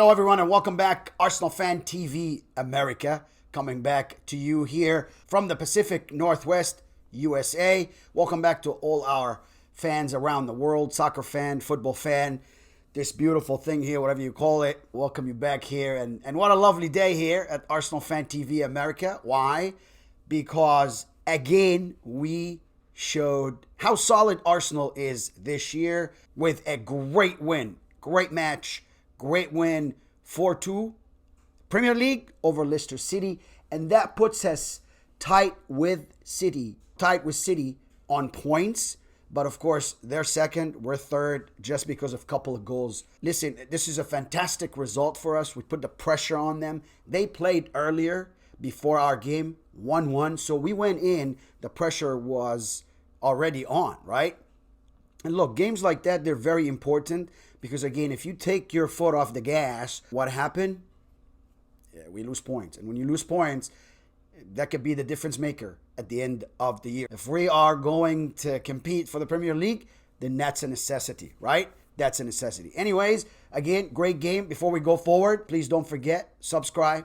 Hello, everyone, and welcome back. Arsenal Fan TV America, coming back to you here from the Pacific Northwest, USA. Welcome back to all our fans around the world, soccer fan, football fan, this beautiful thing here, whatever you call it. Welcome you back here. And what a lovely day here at Arsenal Fan TV America. Why? Because, again, we showed how solid Arsenal is this year with a great win, great match, great win, 4-2, Premier League over Leicester City, and that puts us tight with City on points. But of course, they're second, we're third, just because of a couple of goals. Listen, this is a fantastic result for us. We put the pressure on them. They played earlier before our game, 1-1, so we went in, the pressure was already on, right? And look, games like that, they're very important because, again, if you take your foot off the gas, what happened? Yeah, we lose points. And when you lose points, that could be the difference maker at the end of the year. If we are going to compete for the Premier League, then that's a necessity, right? That's a necessity. Anyways, again, great game. Before we go forward, please don't forget, subscribe,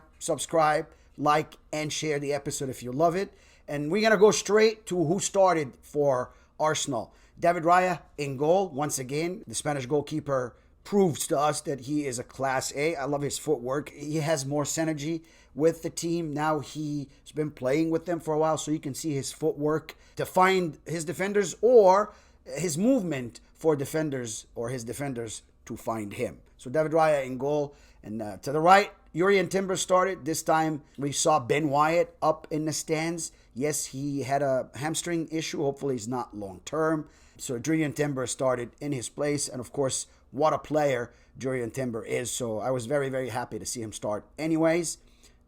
like, and share the episode if you love it. And we're going to go straight to who started for Arsenal. David Raya in goal. Once again, the Spanish goalkeeper proves to us that he is a Class A. I love his footwork. He has more synergy with the team. Now he's been playing with them for a while, so you can see his footwork to find his defenders or his movement for defenders or his defenders to find him. So David Raya in goal. And to the right, Jurrien Timber started. This time we saw Ben Wyatt up in the stands. Yes, he had a hamstring issue. Hopefully he's not long-term. So Jurrien Timber started in his place. And of course, what a player Jurrien Timber is. So I was very, very happy to see him start anyways.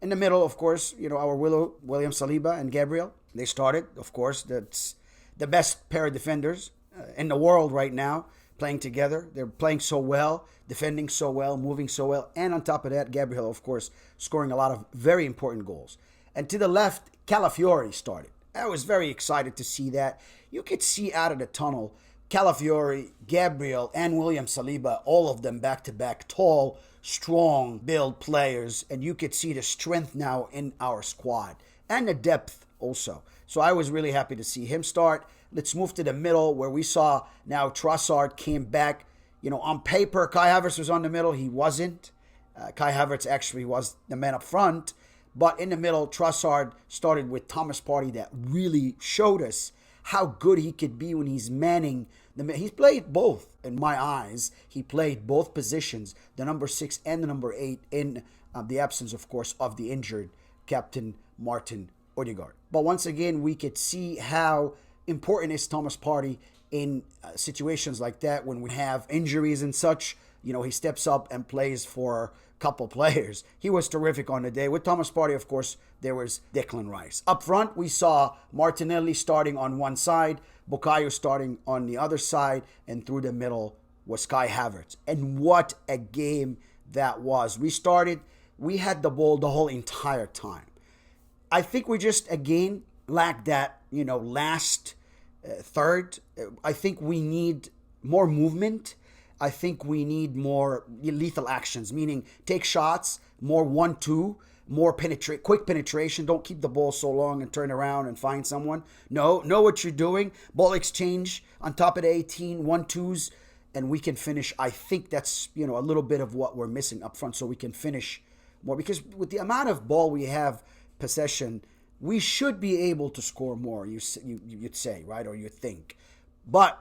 In the middle, of course, our William Saliba and Gabriel. They started, of course. That's the best pair of defenders in the world right now, playing together. They're playing so well, defending so well, moving so well. And on top of that, Gabriel, of course, scoring a lot of very important goals. And to the left, Calafiori started. I was very excited to see that. You could see out of the tunnel, Calafiori, Gabriel, and William Saliba, all of them back-to-back, tall, strong build players. And you could see the strength now in our squad and the depth also. So I was really happy to see him start. Let's move to the middle where we saw now Trossard came back. On paper, Kai Havertz was on the middle. He wasn't. Kai Havertz actually was the man up front. But in the middle, Trossard started with Thomas Partey that really showed us how good he could be when he's manning. He's played both, in my eyes. He played both positions, the number 6 and the number 8, in the absence, of course, of the injured Captain Martin Odegaard. But once again, we could see how important is Thomas Partey in situations like that when we have injuries and such. He steps up and plays for a couple players. He was terrific on the day. With Thomas Partey, of course, there was Declan Rice. Up front, we saw Martinelli starting on one side, Bukayo starting on the other side, and through the middle was Kai Havertz. And what a game that was. We had the ball the whole entire time. I think we just, again, lacked that, last third. I think we need more movement. I think we need more lethal actions, meaning take shots, more 1-2, more quick penetration. Don't keep the ball so long and turn around and find someone. No, know what you're doing. Ball exchange on top of the 18, 1-2s, and we can finish. I think that's, a little bit of what we're missing up front, so we can finish more. Because with the amount of ball we have possession, we should be able to score more, you'd say, right? Or you think. But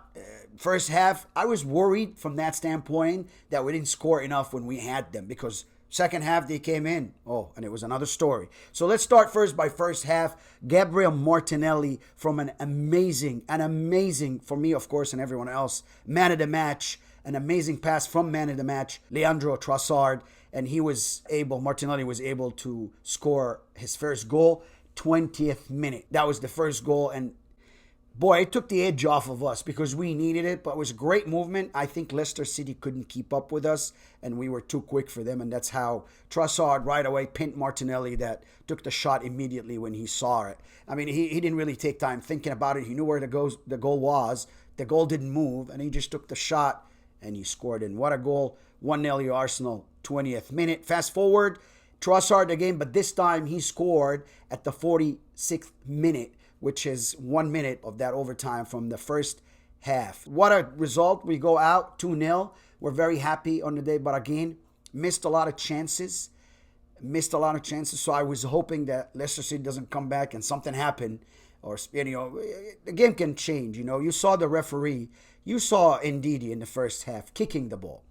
first half, I was worried from that standpoint that we didn't score enough when we had them, because second half they came in. Oh, and it was another story. So let's start first by first half. Gabriel Martinelli from an amazing, for me, of course, and everyone else, man of the match, an amazing pass from man of the match, Leandro Trossard, and Martinelli was able to score his first goal, 20th minute. That was the first goal, and boy, it took the edge off of us because we needed it, but it was a great movement. I think Leicester City couldn't keep up with us, and we were too quick for them, and that's how Trossard right away pinned Martinelli that took the shot immediately when he saw it. I mean, he didn't really take time thinking about it. He knew where the goal was. The goal didn't move, and he just took the shot and you scored. And what a goal. 1-0 your Arsenal, 20th minute. Fast forward, Trossard again, but this time he scored at the 46th minute, which is 1 minute of that overtime from the first half. What a result. We go out 2-0. We're very happy on the day, but again, missed a lot of chances. So I was hoping that Leicester City doesn't come back and something happened, or the game can change. You saw the referee. You saw Ndidi in the first half kicking the ball.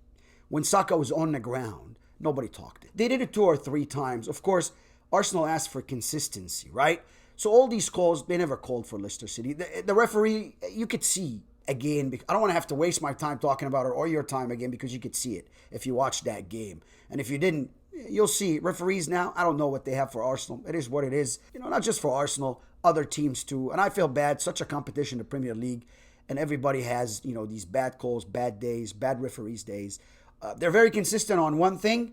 When Saka was on the ground, nobody talked it. They did it 2 or 3 times. Of course, Arsenal asked for consistency, right? So all these calls, they never called for Leicester City. The referee, you could see again, I don't want to have to waste my time talking about it or your time again, because you could see it if you watched that game. And if you didn't, you'll see referees now. I don't know what they have for Arsenal. It is what it is. Not just for Arsenal, other teams too. And I feel bad. Such a competition, the Premier League. And everybody has, these bad calls, bad days, bad referees days. They're very consistent on one thing,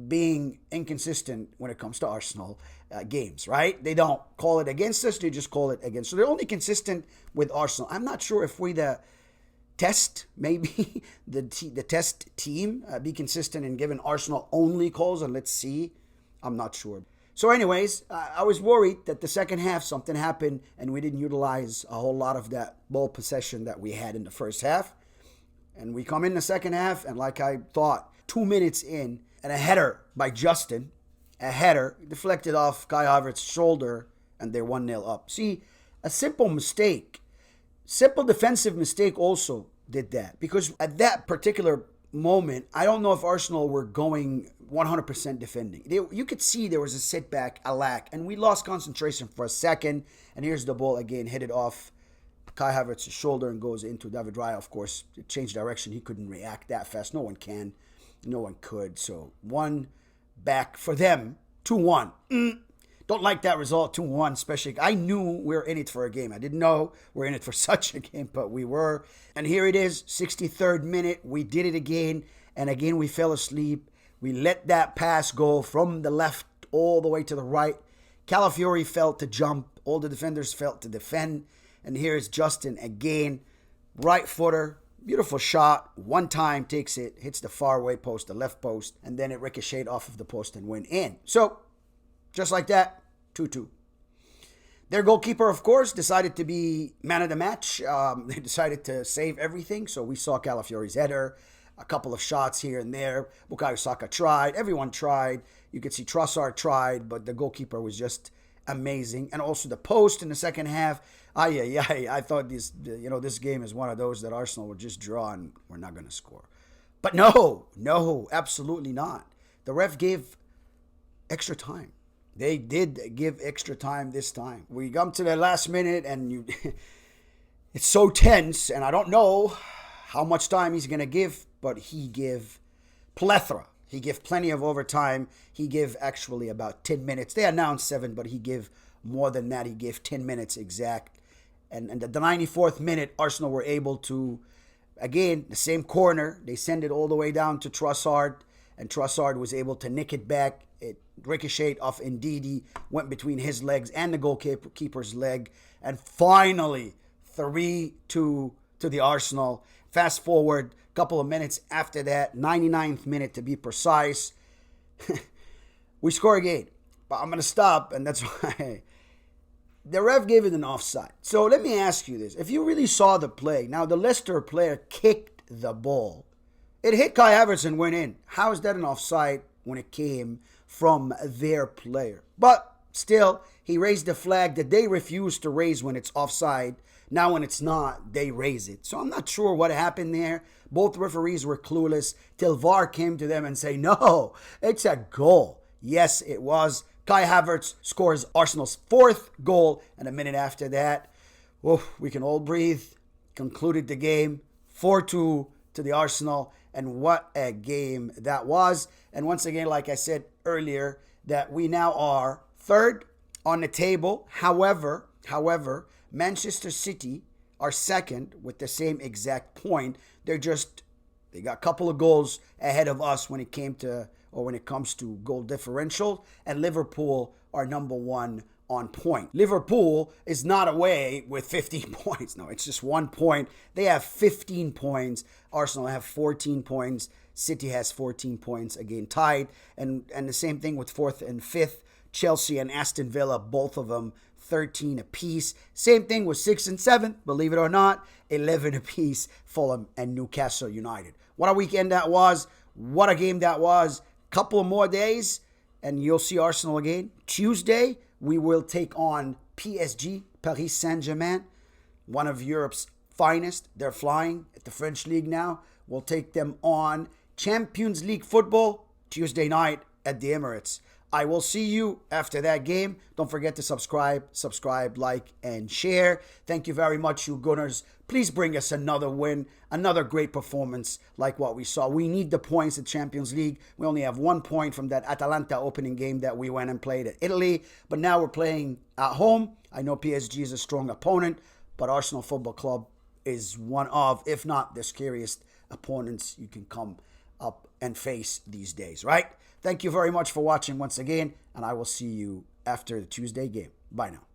being inconsistent when it comes to Arsenal games, right? They don't call it against us, they just call it against. So they're only consistent with Arsenal. I'm not sure if we the test, maybe the test team, be consistent in giving Arsenal only calls, and let's see. I'm not sure. So anyways, I was worried that the second half something happened and we didn't utilize a whole lot of that ball possession that we had in the first half. And we come in the second half, and like I thought, 2 minutes in, and a header by Justin, a header deflected off Kai Havertz's shoulder, and they're 1-0 up. See, a simple mistake, simple defensive mistake also did that. Because at that particular moment, I don't know if Arsenal were going 100% defending. You could see there was a setback, a lack, and we lost concentration for a second. And here's the ball again, hit it off Kai Havertz's shoulder and goes into David Raya. Of course, it changed direction. He couldn't react that fast. No one can. No one could. So 1 back for them. 2-1. Don't like that result, 2-1, especially. I knew we were in it for a game. I didn't know we were in it for such a game, but we were. And here it is, 63rd minute. We did it again. And again, we fell asleep. We let that pass go from the left all the way to the right. Calafiori felt to jump. All the defenders felt to defend. And here's Justin again. Right footer. Beautiful shot. One time takes it. Hits the far away post, the left post. And then it ricocheted off of the post and went in. So, just like that, 2-2. Their goalkeeper, of course, decided to be man of the match. They decided to save everything. So we saw Calafiori's header. A couple of shots here and there. Bukayo Saka tried. Everyone tried. You could see Trossard tried. But the goalkeeper was just amazing. And also the post in the second half. I thought this game is one of those that Arsenal would just draw and we're not going to score. But no, absolutely not. The ref gave extra time. They did give extra time this time. We come to the last minute and it's so tense, and I don't know how much time he's going to give, but he give plethora. He give plenty of overtime. He give actually about 10 minutes. They announced 7, but he give more than that. He gave 10 minutes exact. And at the 94th minute, Arsenal were able to, again, the same corner. They send it all the way down to Trossard, and Trossard was able to nick it back. It ricocheted off Ndidi, went between his legs and the goalkeeper's leg. And finally, 3-2 to the Arsenal. Fast forward a couple of minutes after that, 99th minute to be precise, we score again. But I'm going to stop, and that's why the ref gave it an offside. So let me ask you this. If you really saw the play, now the Leicester player kicked the ball. It hit Kai Havertz and went in. How is that an offside when it came from their player? But still, he raised the flag that they refuse to raise when it's offside. Now when it's not, they raise it. So I'm not sure what happened there. Both referees were clueless till VAR came to them and say, no, it's a goal. Yes, it was. Kai Havertz scores Arsenal's 4th goal, and a minute after that, we can all breathe. Concluded the game, 4-2 to the Arsenal, and what a game that was. And once again, like I said earlier, that we now are 3rd on the table. However, Manchester City are 2nd with the same exact point. They got a couple of goals ahead of us when it comes to goal differential, and Liverpool are number 1 on point. Liverpool is not away with 15 points. No, it's just 1 point. They have 15 points. Arsenal have 14 points. City has 14 points, again tied. And the same thing with 4th and 5th. Chelsea and Aston Villa, both of them 13 apiece. Same thing with 6th and 7th, believe it or not, 11 apiece, Fulham and Newcastle United. What a weekend that was. What a game that was. Couple more days, and you'll see Arsenal again. Tuesday, we will take on PSG, Paris Saint-Germain, one of Europe's finest. They're flying at the French League now. We'll take them on Champions League football Tuesday night at the Emirates. I will see you after that game. Don't forget to subscribe, like, and share. Thank you very much, you Gunners. Please bring us another win, another great performance like what we saw. We need the points at Champions League. We only have 1 point from that Atalanta opening game that we went and played at Italy. But now we're playing at home. I know PSG is a strong opponent, but Arsenal Football Club is one of, if not the scariest opponents you can come up and face these days, right? Thank you very much for watching once again, and I will see you after the Tuesday game. Bye now.